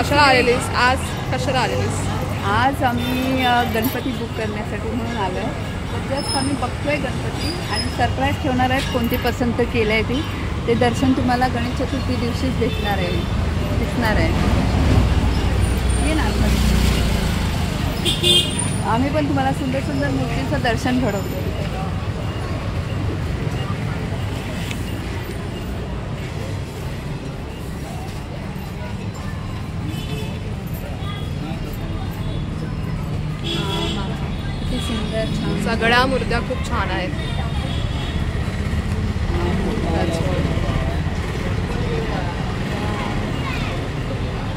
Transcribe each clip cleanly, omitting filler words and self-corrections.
कशाला आलेलीस आज? कशाला आलेलीस? आज आम्ही गणपती बुक करण्यासाठी म्हणून आलो आहे. जस्ट आम्ही बघतोय गणपती आणि सरप्राईज ठेवणार आहेत. कोणती पसंत केलं आहे ते दर्शन तुम्हाला गणेश चतुर्थी दिवशीच दिसणार आहे. ये ना, आम्ही पण तुम्हाला सुंदर सुंदर मूर्तीचं दर्शन घडवतो. सगळ्या मूर्त्या खूप छान आहेत.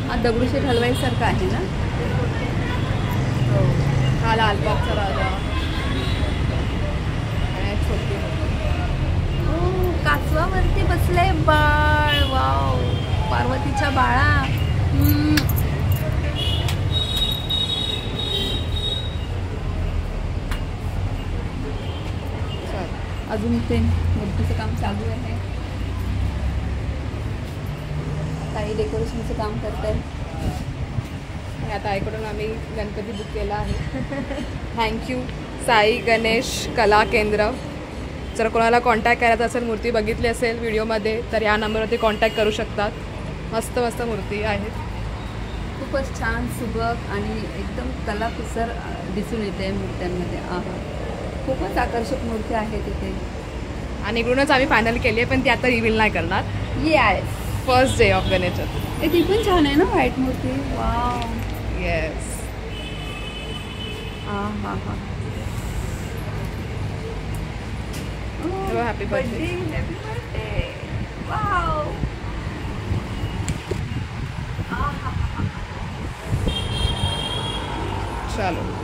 हा दगडूशेठ हलवाईसारखा आहे ना. हा लालबागचा राजा आणि छोटी कासवावरती बसले बाळ. वाव, पार्वतीच्या बाळा. अजून ते मूर्तीचं काम चालू आहे. काही डेकोरेशनचं काम करतात. आता आईकडून आम्ही गणपती बुक केला आहे. थँक्यू साई गणेश कला केंद्र. जर कोणाला कॉन्टॅक्ट करायचा असेल, मूर्ती बघितली असेल व्हिडिओमध्ये, तर या नंबरवरती कॉन्टॅक्ट करू शकतात. मस्त मस्त मूर्ती आहेत. खूपच छान सुबक आणि एकदम कलाकुसर दिसून येते मूर्त्यांमध्ये. खूपच आकर्षक मूर्ती आहे तिथे. आणि इकडूनच आम्ही फायनल केली आहे, पण ती आता रिव्हील नाही करणार. Yes, first day of Ganesh Chaturthi. ती पण छान आहे ना व्हाईट मूर्ती. Wow, yes. हां happy birthday. Happy birthday. Wow. चलो.